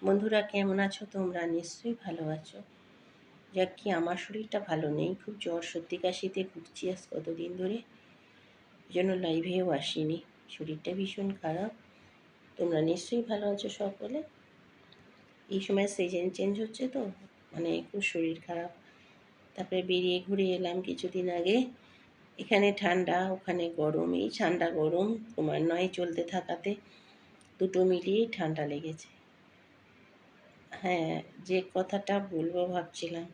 বন্ধুরা, কেমন আছো তোমরা? নিশ্চয়ই ভালো আছো। যাক, কি আমার শরীরটা ভালো নেই, খুব জ্বর সর্দি কাশিতে ভুগছি আজ কতদিন ধরে। এই জন্য লাইভেও আসিনি, শরীরটা ভীষণ খারাপ। তোমরা নিশ্চয়ই ভালো আছো সকলে। এই সময় সিজন চেঞ্জ হচ্ছে তো, মানে খুব শরীর খারাপ। তারপরে বেরিয়ে ঘুরে এলাম কিছুদিন আগে। এখানে ঠান্ডা, ওখানে গরম, এই ঠান্ডা গরম ক্রমান্বয়ে চলতে থাকাতে দুটো মিলিয়েই ঠান্ডা লেগেছে। হ্যাঁ, যে কথাটা বলবো ভাবছিলাম,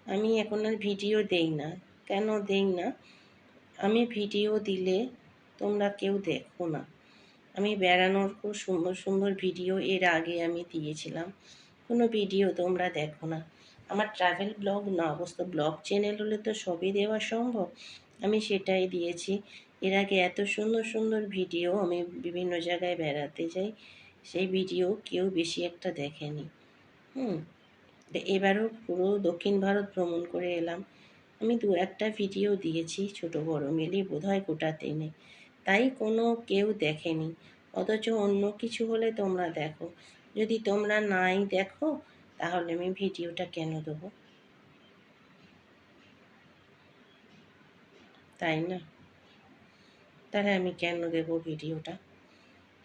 আমি এখন আর ভিডিও দেই না। কেন দেই না? আমি ভিডিও দিলে তোমরা কেউ দেখো না। আমি বেড়ানোর খুব সুন্দর সুন্দর ভিডিও এর আগে আমি দিয়েছিলাম, কোনো ভিডিও তোমরা দেখো না। আমার ট্রাভেল ব্লগ না, অবশ্য ব্লগ চ্যানেল হলে তো সবই দেওয়া সম্ভব, আমি সেটাই দিয়েছি। এর আগে এত সুন্দর সুন্দর ভিডিও, আমি বিভিন্ন জায়গায় বেড়াতে যাই, সেই ভিডিও কেউ বেশি একটা দেখেনি। এবারও পুরো দক্ষিণ ভারত ভ্রমণ করে এলাম। আমি দু একটা ভিডিও দিয়েছি, ছোট বড় মিলিয়ে বোধহয় গোটা 3। তাই কোনো কেউ দেখেনি। অথচ অন্য কিছু হলে তোমরা দেখো। যদি তোমরা নাই দেখো, তাহলে আমি ভিডিওটা কেন দেবো? তাই না? তাহলে আমি কেন দেবো ভিডিওটা?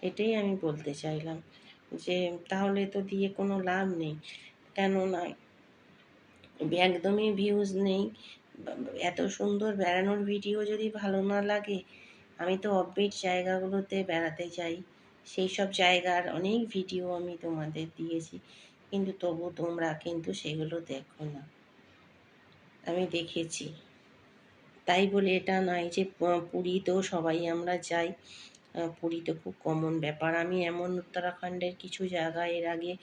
এটাই আমি বলতে চাইলাম, যে তাহলে তো দিয়ে কোনো লাভ নেই। কেননা একদমই ভিউজ নেই। এত সুন্দর বেড়ানোর ভিডিও যদি ভালো না লাগে, আমি তো অফবিট জায়গাগুলোতে বেড়াতে যাই, সেই সব জায়গার অনেক ভিডিও আমি তোমাদের দিয়েছি, কিন্তু তবু তোমরা কিন্তু সেগুলো দেখো না। আমি দেখেছি, তাই বলে এটা নয় যে পুরী তো সবাই আমরা যাই, পুরী তো খুব কমন ব্যাপার। আমি এমন উত্তরাখণ্ডের কিছু জায়গা এর আগে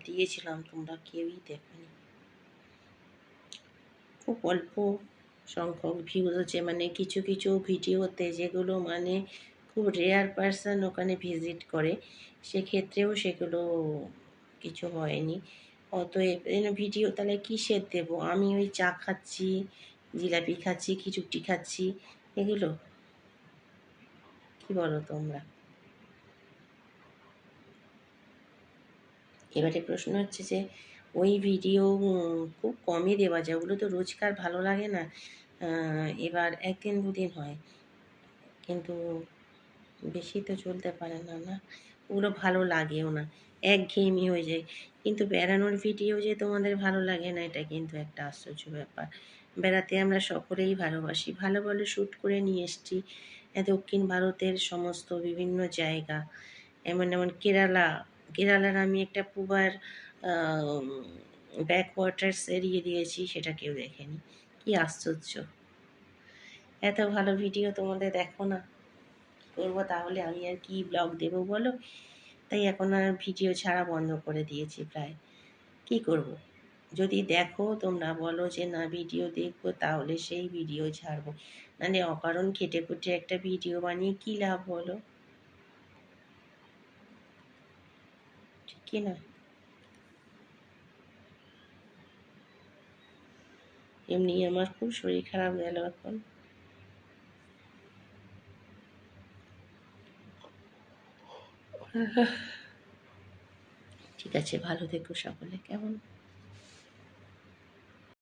দিয়েছিলাম, তোমরা কেউই দেখোনি। খুব অল্প সংখ্যক ভিউজ হচ্ছে, মানে কিছু কিছু ভিডিওতে যেগুলো মানে খুব রেয়ার পারসন ওখানে ভিজিট করে, সেক্ষেত্রেও সেগুলো কিছু হয়নি। অতএব ভিডিও তাহলে কিসের দেবো? আমি ওই চা খাচ্ছি, জিলাপি খাচ্ছি, খিচুড়ি খাচ্ছি, এগুলো কি বলো তোমরা? এবারে প্রশ্ন হচ্ছে যে ওই ভিডিও খুব কমই দেওয়া যায়, ওগুলো তো রোজকার ভালো লাগে না। এবার 1 দিন 2 দিন হয়, কিন্তু বেশি তো চলতে পারে না, না? ওগুলো ভালো লাগেও না, একঘেয়েমি হয়ে যায়। কিন্তু বেড়ানোর ভিডিও যে তোমাদের ভালো লাগে না, এটা কিন্তু একটা আশ্চর্য ব্যাপার। বেড়াতে আমরা সকলেই ভালোবাসি, ভালো ভালো শ্যুট করে নিয়ে এসছি দক্ষিণ ভারতের সমস্ত বিভিন্ন জায়গা। এমন এমন কেরালার আমি একটা পুবার ব্যাকওয়াটার্স এরিয়ে দিয়েছি, সেটা কেউ দেখেনি। কি আশ্চর্য! এত ভালো ভিডিও তোমাদের দেখো না, করবো তাহলে আমি আর কি ব্লগ দেবো বলো? তাই এখন আর ভিডিও ছাড়া বন্ধ করে দিয়েছি প্রায়। কি করব? যদি দেখো তোমরা বলো যে না ভিডিও দেখবো, তাহলে সেই ভিডিও ছাড়বো, নাহলে অকারণ খেটে খুঁটে একটা ভিডিও বানিয়ে কী লাভ বলো? ঠিক কি না? এমনি আমার খুব শরীর খারাপ গেল এখন। ঠিক আছে, ভালো থেকো সকলে, কেমন?